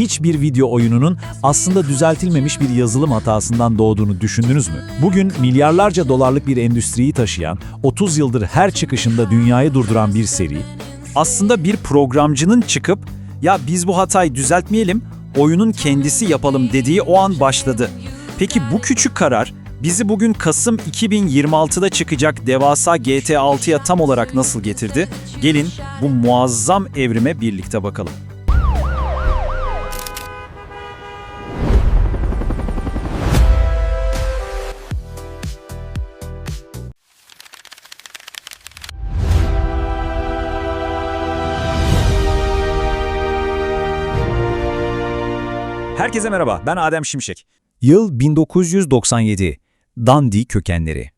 hiçbir video oyununun aslında düzeltilmemiş bir yazılım hatasından doğduğunu düşündünüz mü? Bugün milyarlarca dolarlık bir endüstriyi taşıyan, 30 yıldır her çıkışında dünyayı durduran bir seri, aslında bir programcının çıkıp "Ya biz bu hatayı düzeltmeyelim, oyunun kendisi yapalım" dediği o an başladı. Peki bu küçük karar bizi bugün Kasım 2026'da çıkacak devasa GTA 6'ya tam olarak nasıl getirdi? Gelin bu muazzam evrime birlikte bakalım. Herkese merhaba, ben Adem Şimşek. Yıl 1997, Dundee kökenleri.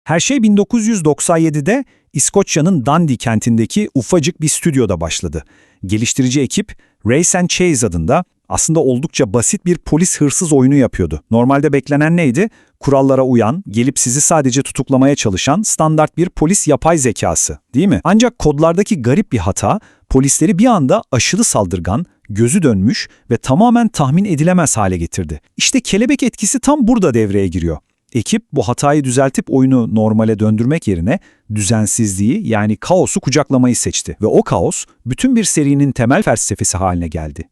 Her şey 1997'de İskoçya'nın Dundee kentindeki ufacık bir stüdyoda başladı. Geliştirici ekip Race and Chase adında aslında oldukça basit bir polis hırsız oyunu yapıyordu. Normalde beklenen neydi? Kurallara uyan, gelip sizi sadece tutuklamaya çalışan standart bir polis yapay zekası, değil mi? Ancak kodlardaki garip bir hata, polisleri bir anda aşırı saldırgan, gözü dönmüş ve tamamen tahmin edilemez hale getirdi. İşte kelebek etkisi tam burada devreye giriyor. Ekip bu hatayı düzeltip oyunu normale döndürmek yerine düzensizliği yani kaosu kucaklamayı seçti. Ve o kaos bütün bir serinin temel felsefesi haline geldi.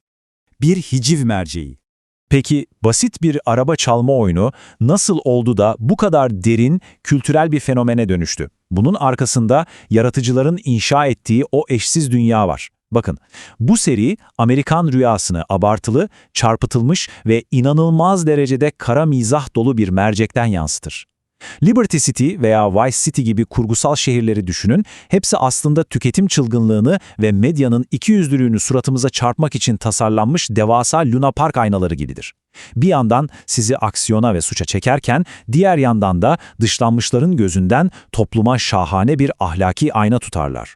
Bir hiciv merceği. Peki basit bir araba çalma oyunu nasıl oldu da bu kadar derin, kültürel bir fenomene dönüştü? Bunun arkasında yaratıcıların inşa ettiği o eşsiz dünya var. Bakın, bu seri Amerikan rüyasını abartılı, çarpıtılmış ve inanılmaz derecede kara mizah dolu bir mercekten yansıtır. Liberty City veya Vice City gibi kurgusal şehirleri düşünün, hepsi aslında tüketim çılgınlığını ve medyanın ikiyüzlülüğünü suratımıza çarpmak için tasarlanmış devasa Luna Park aynaları gibidir. Bir yandan sizi aksiyona ve suça çekerken, diğer yandan da dışlanmışların gözünden topluma şahane bir ahlaki ayna tutarlar.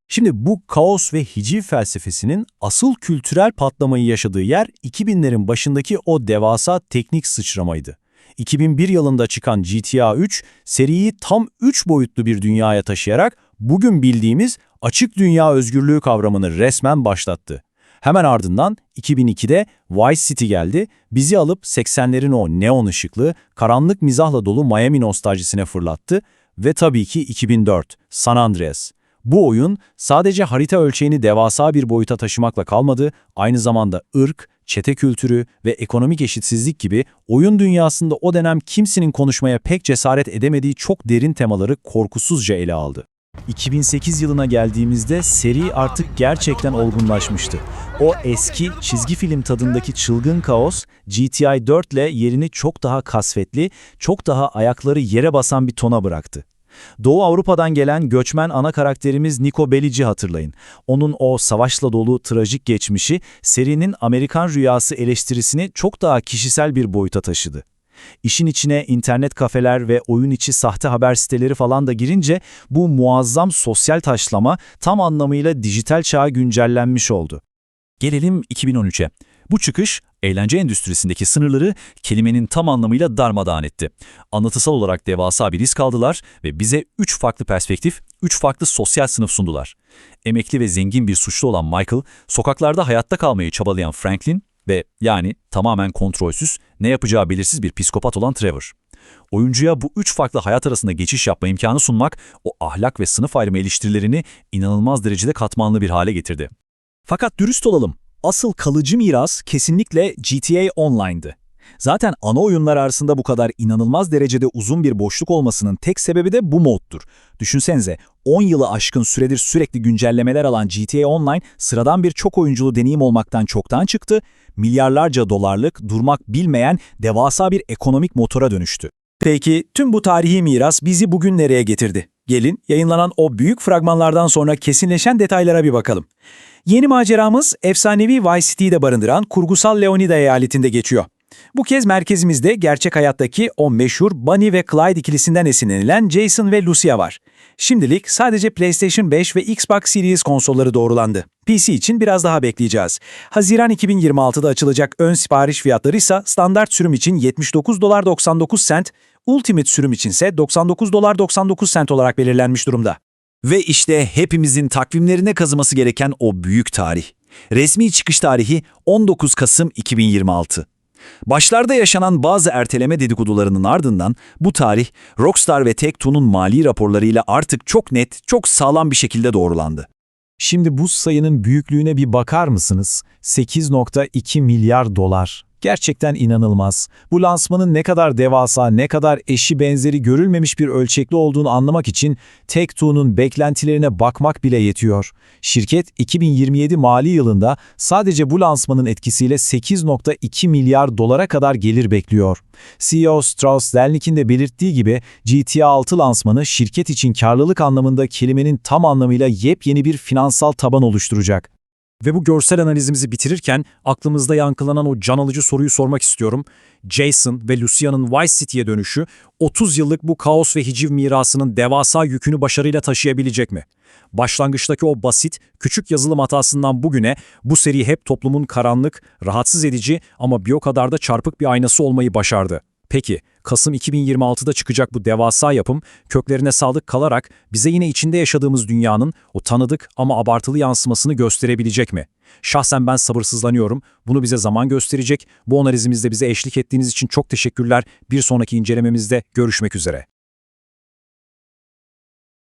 Şimdi bu kaos ve hiciv felsefesinin asıl kültürel patlamayı yaşadığı yer 2000'lerin başındaki o devasa teknik sıçramaydı. 2001 yılında çıkan GTA 3, seriyi tam 3 boyutlu bir dünyaya taşıyarak bugün bildiğimiz açık dünya özgürlüğü kavramını resmen başlattı. Hemen ardından 2002'de Vice City geldi, bizi alıp 80'lerin o neon ışıklı, karanlık mizahla dolu Miami nostaljisine fırlattı ve tabii ki 2004, San Andreas. Bu oyun sadece harita ölçeğini devasa bir boyuta taşımakla kalmadı, aynı zamanda ırk, çete kültürü ve ekonomik eşitsizlik gibi oyun dünyasında o dönem kimsenin konuşmaya pek cesaret edemediği çok derin temaları korkusuzca ele aldı. 2008 yılına geldiğimizde seri artık gerçekten olgunlaşmıştı. O eski çizgi film tadındaki çılgın kaos, GTA 4 ile yerini çok daha kasvetli, çok daha ayakları yere basan bir tona bıraktı. Doğu Avrupa'dan gelen göçmen ana karakterimiz Niko Bellic'i hatırlayın. Onun o savaşla dolu trajik geçmişi serinin Amerikan rüyası eleştirisini çok daha kişisel bir boyuta taşıdı. İşin içine internet kafeler ve oyun içi sahte haber siteleri falan da girince bu muazzam sosyal taşlama tam anlamıyla dijital çağa güncellenmiş oldu. Gelelim 2013'e. Bu çıkış, eğlence endüstrisindeki sınırları kelimenin tam anlamıyla darmadağın etti. Anlatısal olarak devasa bir risk aldılar ve bize 3 farklı perspektif, 3 farklı sosyal sınıf sundular. Emekli ve zengin bir suçlu olan Michael, sokaklarda hayatta kalmayı çabalayan Franklin ve yani tamamen kontrolsüz, ne yapacağı belirsiz bir psikopat olan Trevor. Oyuncuya bu 3 farklı hayat arasında geçiş yapma imkanı sunmak, o ahlak ve sınıf ayrımı eleştirilerini inanılmaz derecede katmanlı bir hale getirdi. Fakat dürüst olalım. Asıl kalıcı miras kesinlikle GTA Online'dı. Zaten ana oyunlar arasında bu kadar inanılmaz derecede uzun bir boşluk olmasının tek sebebi de bu moddur. Düşünsenize, 10 yılı aşkın süredir sürekli güncellemeler alan GTA Online sıradan bir çok oyunculu deneyim olmaktan çoktan çıktı, milyarlarca dolarlık, durmak bilmeyen devasa bir ekonomik motora dönüştü. Peki tüm bu tarihi miras bizi bugün nereye getirdi? Gelin yayınlanan o büyük fragmanlardan sonra kesinleşen detaylara bir bakalım. Yeni maceramız efsanevi Vice City'yi de barındıran kurgusal Leonida eyaletinde geçiyor. Bu kez merkezimizde gerçek hayattaki o meşhur Bonnie ve Clyde ikilisinden esinlenilen Jason ve Lucia var. Şimdilik sadece PlayStation 5 ve Xbox Series konsolları doğrulandı. PC için biraz daha bekleyeceğiz. Haziran 2026'da açılacak ön sipariş fiyatları ise standart sürüm için $79.99, Ultimate sürüm içinse $99.99 olarak belirlenmiş durumda. Ve işte hepimizin takvimlerine kazıması gereken o büyük tarih. Resmi çıkış tarihi 19 Kasım 2026. Başlarda yaşanan bazı erteleme dedikodularının ardından bu tarih Rockstar ve Take-Two'nun mali raporlarıyla artık çok net, çok sağlam bir şekilde doğrulandı. Şimdi bu sayının büyüklüğüne bir bakar mısınız? 8,2 milyar dolar. Gerçekten inanılmaz. Bu lansmanın ne kadar devasa, ne kadar eşi benzeri görülmemiş bir ölçekli olduğunu anlamak için Take-Two'nun beklentilerine bakmak bile yetiyor. Şirket 2027 mali yılında sadece bu lansmanın etkisiyle 8,2 milyar dolara kadar gelir bekliyor. CEO Strauss Zelnick'in de belirttiği gibi GTA 6 lansmanı şirket için karlılık anlamında kelimenin tam anlamıyla yepyeni bir finansal taban oluşturacak. Ve bu görsel analizimizi bitirirken aklımızda yankılanan o can alıcı soruyu sormak istiyorum. Jason ve Lucia'nın Vice City'ye dönüşü 30 yıllık bu kaos ve hiciv mirasının devasa yükünü başarıyla taşıyabilecek mi? Başlangıçtaki o basit, küçük yazılım hatasından bugüne bu seri hep toplumun karanlık, rahatsız edici ama bir o kadar da çarpık bir aynası olmayı başardı. Peki, Kasım 2026'da çıkacak bu devasa yapım, köklerine sadık kalarak bize yine içinde yaşadığımız dünyanın o tanıdık ama abartılı yansımasını gösterebilecek mi? Şahsen ben sabırsızlanıyorum. Bunu bize zaman gösterecek. Bu analizimizde bize eşlik ettiğiniz için çok teşekkürler. Bir sonraki incelememizde görüşmek üzere.